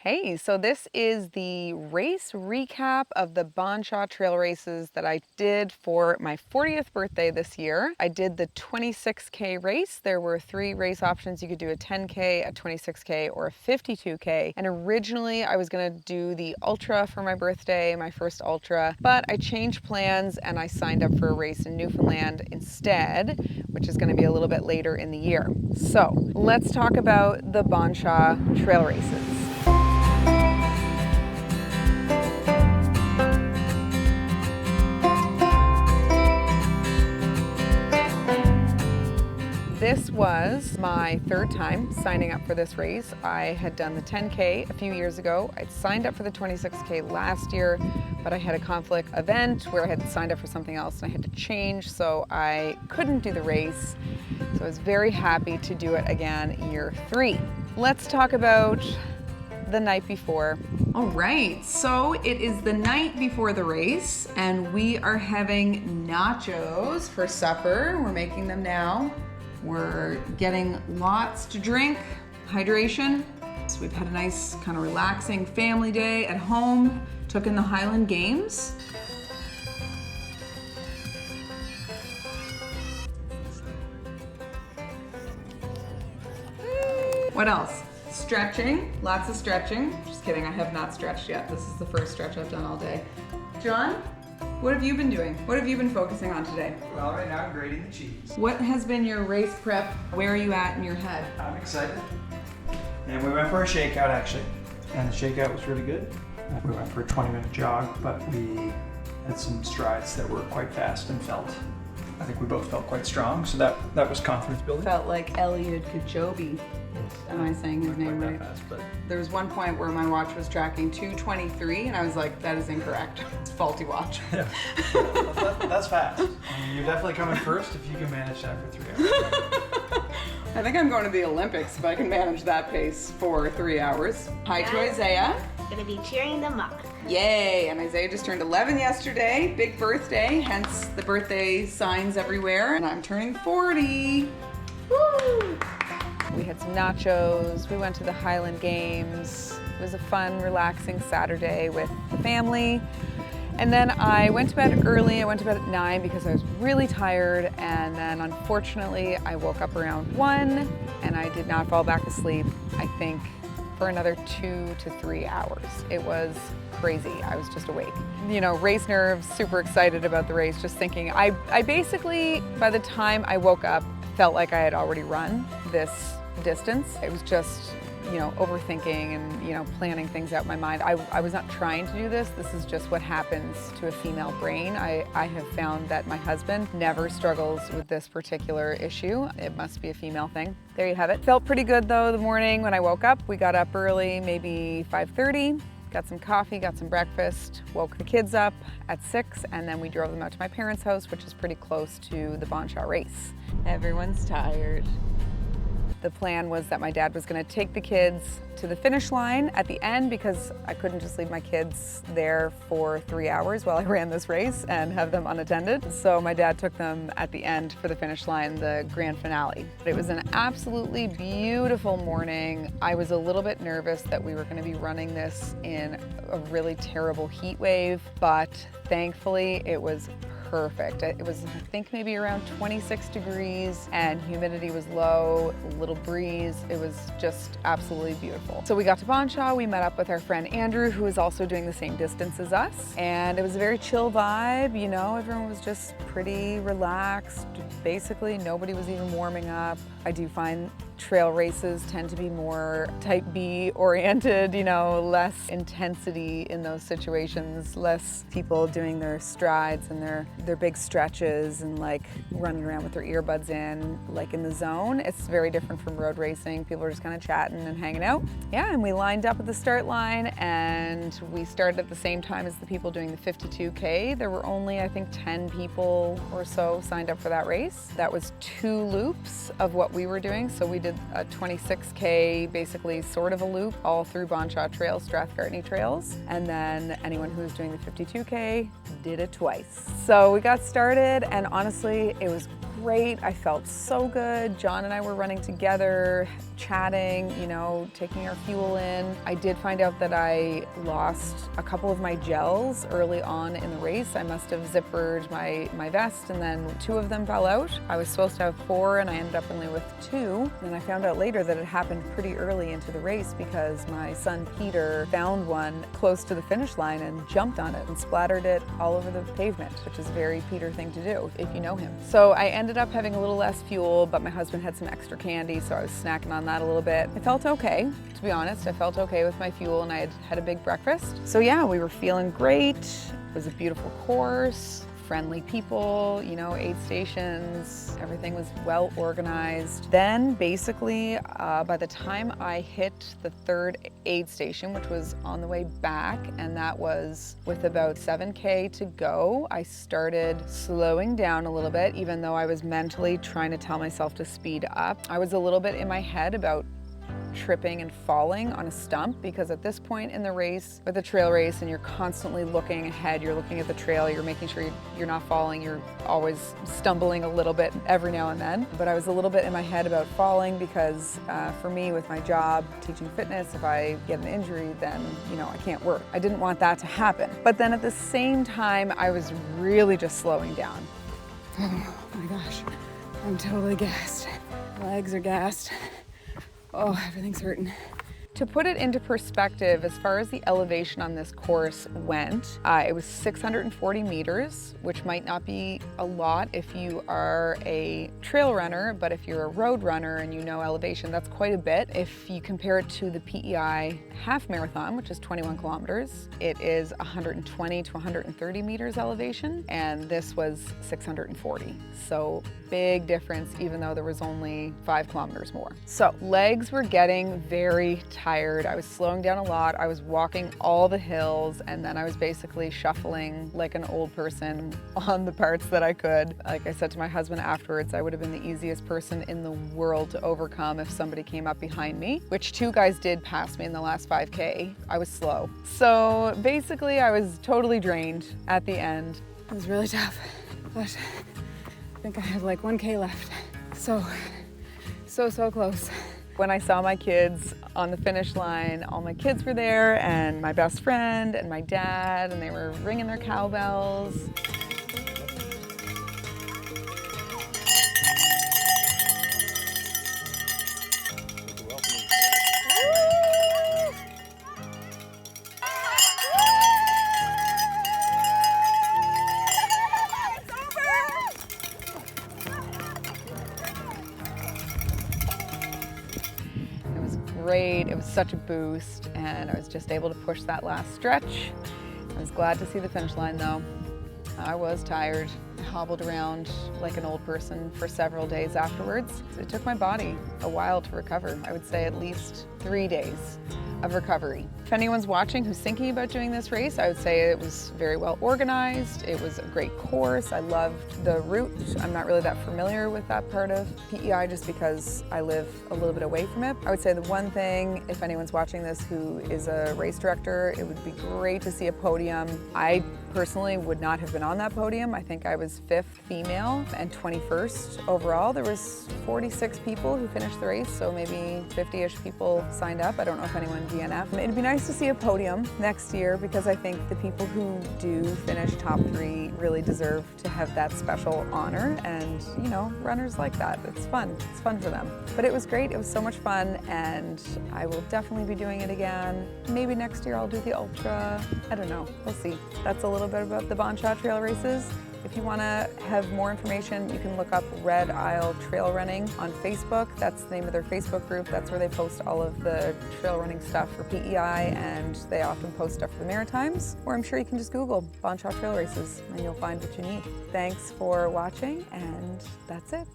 Hey, so this is the race recap of the Bon Shaw trail races that I did for my 40th birthday this year. I did the 26K race. There were 3 race options. You could do a 10K, a 26K, or a 52K. And originally I was gonna do the ultra for my birthday, my first ultra, but I changed plans and I signed up for a race in Newfoundland instead, which is gonna be a little bit later in the year. So let's talk about the Bon Shaw trail races. This was my 3rd time signing up for this race. I had done the 10K a few years ago. I'd signed up for the 26K last year, but I had a conflict event where I had signed up for something else and I had to change, so I couldn't do the race. So I was very happy to do it again year 3. Let's talk about the night before. All right, so it is the night before the race and we are having nachos for supper. We're making them now. We're getting lots to drink, hydration. So we've had a nice kind of relaxing family day at home. Took in the Highland Games. What else? Stretching, lots of stretching. Just kidding, I have not stretched yet. This is the first stretch I've done all day. John? What have you been doing? What have you been focusing on today? Well, right now I'm grating the cheese. What has been your race prep? Where are you at in your head? I'm excited. And we went for a shakeout actually. And the shakeout was really good. We went for a 20-minute jog, but we had some strides that were quite fast and I think we both felt quite strong, so that was confidence building. Felt like Eliud Kipchoge. Am I saying his name right? Fast, but There was one point where my watch was tracking 2:23 and I was like, that is incorrect. It's a faulty watch. yeah. That's fast. I mean, you're definitely coming first if you can manage that for 3 hours. I think I'm going to the Olympics if I can manage that pace for 3 hours. Hi to Isaiah. Gonna be cheering them on. Yay! And Isaiah just turned 11 yesterday. Big birthday, hence the birthday signs everywhere. And I'm turning 40. Woo! We had some nachos. We went to the Highland Games. It was a fun, relaxing Saturday with the family. And then I went to bed early. I went to bed at 9 because I was really tired. And then unfortunately, I woke up around 1 and I did not fall back asleep, I think, for another 2 to 3 hours. It was crazy. I was just awake. You know, race nerves, super excited about the race, just thinking. I basically, by the time I woke up, felt like I had already run this distance. It was just, you know, overthinking and, you know, planning things out in my mind. I was not trying to do this. This is just what happens to a female brain. I have found that my husband never struggles with this particular issue. It must be a female thing. There you have it. Felt pretty good though the morning when I woke up. We got up early, maybe 5:30. Got some coffee, got some breakfast, woke the kids up at 6, and then we drove them out to my parents' house, which is pretty close to the Bon Shaw race. Everyone's tired. The plan was that my dad was going to take the kids to the finish line at the end because I couldn't just leave my kids there for 3 hours while I ran this race and have them unattended. So my dad took them at the end for the finish line, the grand finale. It was an absolutely beautiful morning. I was a little bit nervous that we were going to be running this in a really terrible heat wave, but thankfully it was perfect. It was, I think, maybe around 26 degrees and humidity was low, a little breeze. It was just absolutely beautiful. So we got to Bon Shaw, we met up with our friend Andrew, who is also doing the same distance as us. And it was a very chill vibe, you know, everyone was just pretty relaxed. Basically, nobody was even warming up. I do find trail races tend to be more type B oriented, you know, less intensity in those situations, less people doing their strides and their big stretches and like running around with their earbuds in, like in the zone. It's very different from road racing. People are just kind of chatting and hanging out. Yeah, and we lined up at the start line and we started at the same time as the people doing the 52K. There were only, I think, 10 people or so signed up for that race. That was 2 loops of what we were doing. So we did a 26K, basically sort of a loop all through Bon Shaw Trails, Strathcartney Trails. And then anyone who was doing the 52K did it twice. So we got started and honestly, it was great. I felt so good. John and I were running together, chatting, you know, taking our fuel in. I did find out that I lost a couple of my gels early on in the race. I must have zippered my vest and then 2 of them fell out. I was supposed to have 4 and I ended up only with 2. And I found out later that it happened pretty early into the race because my son Peter found one close to the finish line and jumped on it and splattered it all over the pavement, which is a very Peter thing to do if you know him. So I ended up having a little less fuel, but my husband had some extra candy, so I was snacking on that a little bit. I felt okay, to be honest. I felt okay with my fuel and I had a big breakfast. So yeah, we were feeling great. It was a beautiful course. Friendly people, you know, aid stations, everything was well organized. Then basically, by the time I hit the 3rd aid station, which was on the way back, and that was with about 7K to go, I started slowing down a little bit, even though I was mentally trying to tell myself to speed up. I was a little bit in my head about tripping and falling on a stump, because at this point in the race, with a trail race, and you're constantly looking ahead, you're looking at the trail, you're making sure you're not falling, you're always stumbling a little bit every now and then. But I was a little bit in my head about falling because for me, with my job, teaching fitness, if I get an injury, then, you know, I can't work. I didn't want that to happen. But then at the same time, I was really just slowing down. Oh my gosh, I'm totally gassed. Legs are gassed. Oh, everything's hurting. To put it into perspective, as far as the elevation on this course went, it was 640 meters, which might not be a lot if you are a trail runner, but if you're a road runner and you know elevation, that's quite a bit. If you compare it to the PEI half marathon, which is 21 kilometers, it is 120 to 130 meters elevation, and this was 640. So big difference, even though there was only 5 kilometers more. So legs were getting very tired. I was slowing down a lot. I was walking all the hills, and then I was basically shuffling like an old person on the parts that I could. Like I said to my husband afterwards, I would have been the easiest person in the world to overcome if somebody came up behind me, which 2 guys did pass me in the last 5K. I was slow. So basically I was totally drained at the end. It was really tough, but I think I have like 1K left. So close. When I saw my kids on the finish line, all my kids were there, and my best friend and my dad, and they were ringing their cowbells. Great. It was such a boost, and I was just able to push that last stretch. I was glad to see the finish line though. I was tired. I hobbled around like an old person for several days afterwards. It took my body a while to recover. I would say at least 3 days of recovery. If anyone's watching who's thinking about doing this race, I would say it was very well organized. It was a great course. I loved the route. I'm not really that familiar with that part of PEI just because I live a little bit away from it. I would say the one thing, if anyone's watching this who is a race director, it would be great to see a podium. I personally would not have been on that podium. I think I was 5th female and 21st overall. There was 46 people who finished the race, so maybe 50-ish people signed up. I don't know if anyone DNF. It'd be nice to see a podium next year because I think the people who do finish top 3 really deserve to have that special honor, and you know, runners like that. It's fun. It's fun for them. But it was great. It was so much fun, and I will definitely be doing it again. Maybe next year I'll do the Ultra. I don't know. We'll see. That's a little bit about the Bon Chat Trail races. If you want to have more information, you can look up Red Isle Trail Running on Facebook. That's the name of their Facebook group. That's where they post all of the trail running stuff for PEI, and they often post stuff for the Maritimes. Or I'm sure you can just Google Bon Chat Trail Races and you'll find what you need. Thanks for watching, and that's it.